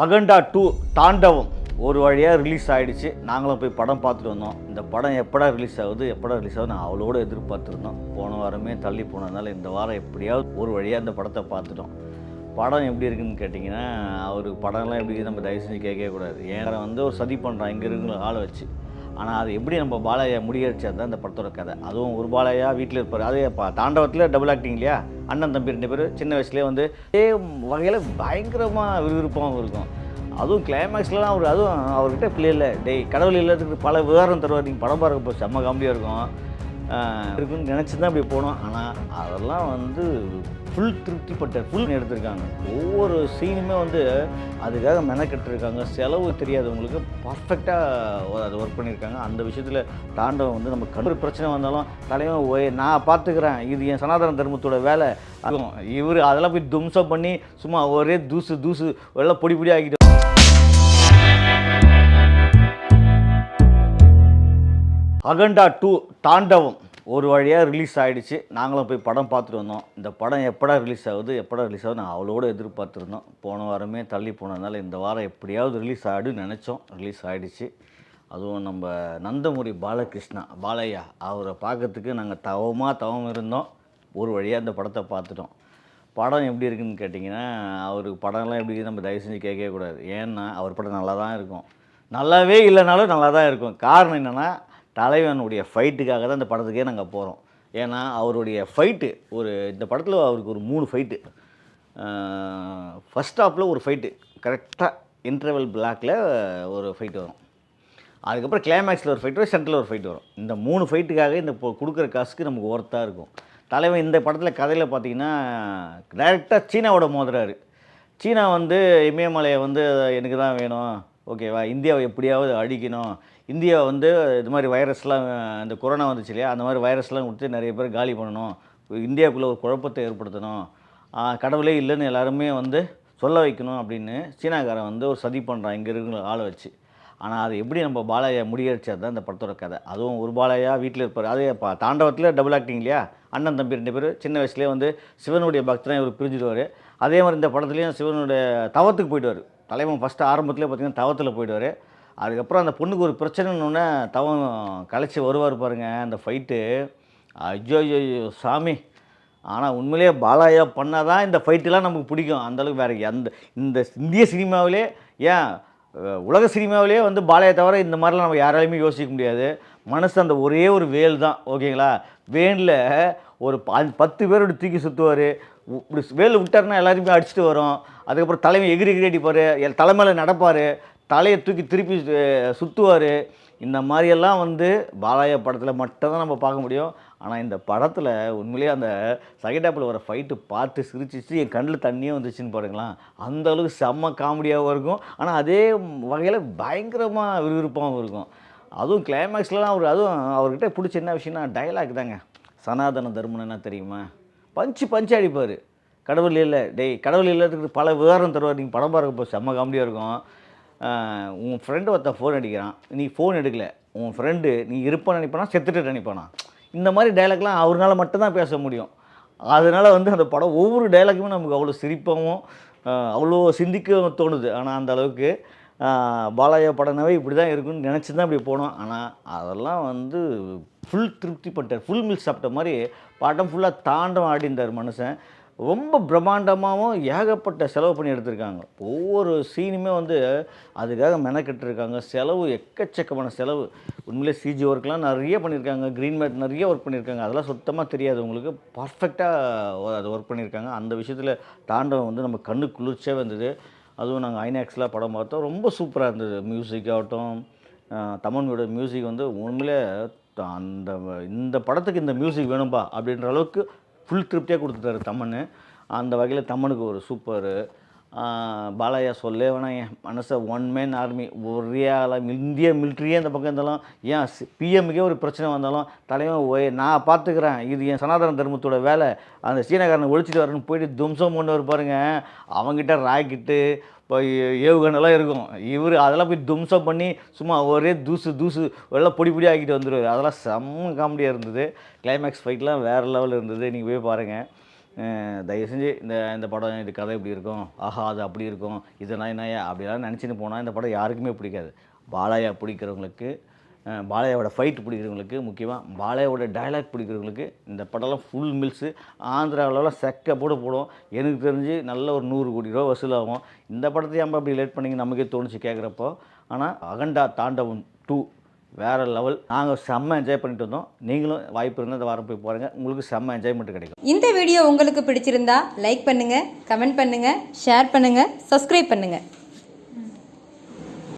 அகண்டா 2 தாண்டவம் ஒரு வழியாக ரிலீஸ் ஆகிடுச்சு. நாங்களும் போய் படம் பார்த்துட்டு வந்தோம். இந்த படம் எப்படா ரிலீஸ் ஆகுது நான் அவ்வளோட எதிர்பார்த்துருந்தோம். போன வாரமே தள்ளி போனதுனால இந்த வாரம் எப்படியாவது ஒரு வழியாக இந்த படத்தை பார்த்துட்டோம். படம் எப்படி இருக்குதுன்னு கேட்டிங்கன்னா, அவர் படம்லாம் எப்படி நம்ம தயவு செஞ்சு கேட்கவே கூடாது. ஏன்னா ஒரு சதி பண்ணுறான் இங்கே இருக்கிற ஆளை வச்சு. ஆனால் அது எப்படி நம்ம பாலையா முடியடிச்சது தான் இந்த படத்தோட கதை. அதுவும் ஒரு பாலையா வீட்டில் இருப்பார். அதே தாண்டவத்தில் டபுள் ஆக்டிங் இல்லையா, அண்ணன் தம்பி 2 பேர் சின்ன வயசுலேயே அதே வகையில் பயங்கரமாக விறுவிறுப்பாகவும் இருக்கும். அதுவும் கிளைமேக்ஸ்லாம் அதுவும் அவர்கிட்ட பிள்ளை இல்லை டேய் கடவுள் இல்லாததுக்கு பல உதாரணம் தருவார். நீங்கள் படம் பார்க்க செம்ம காமெடியாக இருக்கும் இருக்குன்னு நினச்சி தான் அப்படி போனோம். ஆனால் அதெல்லாம் ஃபுல் ஃபுல் எடுத்திருக்காங்க. ஒவ்வொரு சீனுமே அதுக்காக மெனக்கெட்டுருக்காங்க. செலவு தெரியாதவங்களுக்கு பர்ஃபெக்டாக அதை ஒர்க் பண்ணியிருக்காங்க. அந்த விஷயத்தில் தாண்டவம் நம்ம கடுப்பு பிரச்சனை வந்தாலும் தலைவன் நான் பார்த்துக்கிறேன், இது என் சனாதன தர்மத்தோட வேலை. அதுவும் இவர் அதெல்லாம் போய் தும்சம் பண்ணி சும்மா ஒரே தூசு எல்லாம் பொடி ஆகிட்டு. அகண்டா 2 தாண்டவம் ஒரு வழியாக ரிலீஸ் ஆகிடுச்சு. நாங்களும் போய் படம் பார்த்துட்டு வந்தோம். இந்த படம் எப்படா ரிலீஸ் ஆகுது நான் அவ்வளோட எதிர்பார்த்துருந்தோம். போன வாரமே தள்ளி போனதுனால இந்த வாரம் எப்படியாவது ரிலீஸ் ஆகிடுன்னு நினச்சோம். ரிலீஸ் ஆகிடுச்சு. அதுவும் நம்ம நந்தமூரி பாலையா அவரை பார்க்கறதுக்கு நாங்கள் தவம் இருந்தோம். ஒரு வழியாக இந்த படத்தை பார்த்துட்டோம். படம் எப்படி இருக்குதுன்னு கேட்டிங்கன்னா, அவர் படம்லாம் எப்படி நம்ம தயவு செஞ்சு கேட்கவே கூடாது. ஏன்னா அவர் படம் நல்லா தான் இருக்கும். நல்லாவே இல்லைனாலும் நல்லா தான் இருக்கும். காரணம் என்னென்னா, தலைவனுடைய ஃபைட்டுக்காக தான் இந்த படத்துக்கே நாங்கள் போகிறோம். ஏன்னா அவருடைய ஃபைட்டு இந்த படத்தில் அவருக்கு ஒரு 3 ஃபைட்டு. ஃபஸ்ட் ஹாஃபில் ஒரு ஃபைட்டு கரெக்டாக இன்டர்வல் பிளாக்கில் ஒரு ஃபைட்டு வரும். அதுக்கப்புறம் கிளைமேக்ஸில் ஒரு ஃபைட்டு வரும், சென்டரில் ஒரு ஃபைட்டு வரும். இந்த 3 ஃபைட்டுக்காக இந்த கொடுக்குற காசுக்கு நமக்கு ஒர்த்தாக இருக்கும். தலைவன் இந்த படத்தில் கதையில் பார்த்தீங்கன்னா டைரெக்டாக சீனாவோட மோதுறாரு. சீனா இமயமலையை எனக்கு தான் வேணும், ஓகேவா, இந்தியாவை எப்படியாவது அழிக்கணும், இந்தியா இது மாதிரி வைரஸ்லாம் இந்த கொரோனா வந்துச்சு இல்லையா, அந்த மாதிரி வைரஸ்லாம் கொடுத்து நிறைய பேர் காலி பண்ணணும், இந்தியாவுக்குள்ளே ஒரு குழப்பத்தை ஏற்படுத்தணும், கடவுளே இல்லைன்னு எல்லாருமே சொல்ல வைக்கணும் அப்படின்னு சீனாக்காரன் ஒரு சதி பண்ணுறான் இங்கே இருக்கிற ஆளை வச்சு. ஆனால் அது எப்படி நம்ம பாலையா முடியடிச்சது தான் இந்த படத்தோட கதை. அதுவும் ஒரு பாலையா வீட்டில் இருப்பார். அதே தாண்டவத்தில் டபுள் ஆக்டிங் இல்லையா, அண்ணன் தம்பி 2 பேர் சின்ன வயசுலேயே சிவனுடைய பக்தனாக இவர் பிரிஞ்சுடுவார். அதே மாதிரி இந்த படத்துலேயும் சிவனுடைய தவத்துக்கு போயிடுவார். தலைவன் ஃபஸ்ட்டு ஆரம்பத்துலேயே பார்த்திங்கன்னா தவத்தில் போயிடுவார். அதுக்கப்புறம் அந்த பொண்ணுக்கு ஒரு பிரச்சனைன்னு தவம் கலைச்சி வருவார் பாருங்கள், அந்த ஃபைட்டு ஐயோ சாமி. ஆனால் உண்மையிலேயே பாலையா பண்ணால் தான் இந்த ஃபைட்டெலாம் நமக்கு பிடிக்கும். அந்தளவுக்கு வேறு இந்த இந்திய சினிமாவிலே ஏன் உலக சினிமாவிலே பாலையா தவிர இந்த மாதிரிலாம் நம்ம யாராலையுமே யோசிக்க முடியாது. மனசு அந்த ஒரே ஒரு வேல் தான், ஓகேங்களா. வேனில் ஒரு 10 பேரோட தூக்கி சுற்றுவார். இப்படி வேல் விட்டார்னா எல்லாருமே அடிச்சுட்டு வரும். அதுக்கப்புறம் தலைமை எகிரி அடிப்பார், தலைமையில் நடப்பார், தலையை தூக்கி திருப்பி சுற்றுவார். இந்த மாதிரியெல்லாம் பாலையா படத்தில் மட்டும்தான் நம்ம பார்க்க முடியும். ஆனால் இந்த படத்தில் உண்மையிலேயே அந்த செகண்ட் ஹாப்பில் வர ஃபைட்டு பார்த்து சிரிச்சிச்சு என் கண்ணில் தண்ணியே வந்துச்சுன்னு பாருங்களேன். அந்தளவுக்கு செம்ம காமெடியாகவும் இருக்கும். ஆனால் அதே வகையில் பயங்கரமாக விறுவிறுப்பாகவும் இருக்கும். அதுவும் கிளைமேக்ஸ்லாம் அதுவும் அவர்கிட்ட பிடிச்ச என்ன விஷயம்னா டைலாக் தாங்க. சனாதன தர்மம் என்ன தெரியுமா, பஞ்சு அடிப்பார். கடவுள் இல்லை டேய் கடவுள் இல்லாததுக்கு பல உதாரணம் தருவார். நீங்கள் படம் பார்க்க செம்ம காமெடியாக இருக்கும். உன் ஃப்ரெண்டு ஒருத்தன் ஃபோன் அடிக்கிறான், நீ ஃபோன் எடுக்கலை, உன் ஃப்ரெண்டு நீ இருப்பான்னு நினைப்பானா செத்துட்டு நினைப்பானா. இந்த மாதிரி டைலாக்லாம் அவரால் மட்டும்தான் பேச முடியும். அதனால் அந்த படம் ஒவ்வொரு டைலாக்குமே நமக்கு அவ்வளோ சிரிப்பாகவும் அவ்வளோ சிந்திக்கவும் தோணுது. ஆனால் அந்த அளவுக்கு பாலையா படம்னாவே இப்படி தான் இருக்குன்னு நினச்சி தான் அப்படி போனோம். ஆனால் அதெல்லாம் ஃபுல் திருப்தி பண்ணிட்டார். ஃபுல் மீல் சாப்பிட்ட மாதிரி படம் ஃபுல்லாக தாண்டவம் ஆடிந்தார் மனுஷன். ரொம்ப பிரம்மாண்டமாகவும் ஏகப்பட்ட செலவு பண்ணி எடுத்திருக்காங்க. ஒவ்வொரு சீனுமே அதுக்காக மெனக்கெட்டுருக்காங்க. செலவு எக்கச்சக்கமான செலவு. உண்மையிலே சிஜி ஒர்க்லாம் நிறைய பண்ணியிருக்காங்க. க்ரீன் மேட் நிறைய ஒர்க் பண்ணியிருக்காங்க. அதெல்லாம் சுத்தமாக தெரியாது உங்களுக்கு. பர்ஃபெக்டாக அது ஒர்க் பண்ணியிருக்காங்க. அந்த விஷயத்தில் தாண்டவம் நம்ம கண்ணு குளிர்ச்சியாக வந்தது. அதுவும் நாங்கள் ஐநாக்ஸில் படம் பார்த்தோம். ரொம்ப சூப்பராக இருந்தது. மியூசிக் ஆகட்டும், தமனோட மியூசிக் உண்மையிலே இந்த படத்துக்கு இந்த மியூசிக் வேணும்பா அப்படின்ற அளவுக்கு ஃபுல் திருப்தியாக கொடுத்துட்டாரு தமன். அந்த வகையில் தமனுக்கு ஒரு சூப்பரு. பாலையா சொல்லே வேணாம். என் மனசை ஒன் மேன் ஆர்மி, ஒரே ஆளாக இந்திய மிலிட்ரியே இந்த பக்கம் இருந்தாலும், ஏன் பிஎம்முக்கே ஒரு பிரச்சனை வந்தாலும் தலைவன் நான் பார்த்துக்கிறேன், இது என் சனாதன தர்மத்தோட வேலை, அந்த சீனக்காரனை ஒழிச்சிட்டு வரணும்னு போயிட்டு தும்சம் கொண்டு பாருங்க. அவங்ககிட்ட ராக்கெட்டு இப்போ ஏவுகணைலாம் இருக்கும். இவர் அதெல்லாம் போய் தும்சம் பண்ணி சும்மா ஒரே தூசு எல்லாம் பொடி ஆக்கிட்டு வந்துடுவார். அதெல்லாம் செம்ம காமெடியாக இருந்தது. கிளைமேக்ஸ் ஃபைட்லாம் வேறு லெவலில் இருந்தது. நீங்கள் போய் பாருங்கள். தயவு செஞ்சு இந்த படம் இது கதை இப்படி இருக்கும், ஆஹா அது அப்படி இருக்கும், இதெல்லாம் என்னையா அப்படிலாம் நினச்சின்னு போனால் இந்த படம் யாருக்குமே பிடிக்காது. பாலையா பிடிக்கிறவங்களுக்கு, பாலையாவோட ஃபைட் பிடிக்கிறவங்களுக்கு, முக்கியமாக பாலையாவோட டைலாக் பிடிக்கிறவங்களுக்கு இந்த படம்லாம் ஃபுல் மில்ஸு. ஆந்திராவிலலாம் செக்க போடும். எனக்கு தெரிஞ்சு நல்ல ஒரு 100 கோடி ரூபா வசூலாகும். இந்த படத்தை ஏன் அப்படி லேட் பண்ணிங்க நமக்கே தோணுச்சு கேட்குறப்போ. ஆனால் அகண்டா தாண்டவம் 2 வேறு லெவல். நாங்கள் செம்ம என்ஜாய் பண்ணிட்டு வந்தோம். நீங்களும் வாய்ப்பு இருந்தால் இந்த வாரம் போய் பாருங்கள், உங்களுக்கு செம்ம என்ஜாய்மெண்ட் கிடைக்கும். இந்த வீடியோ உங்களுக்கு பிடிச்சிருந்தா லைக் பண்ணுங்கள், கமெண்ட் பண்ணுங்கள், ஷேர் பண்ணுங்கள், சப்ஸ்கிரைப் பண்ணுங்கள்.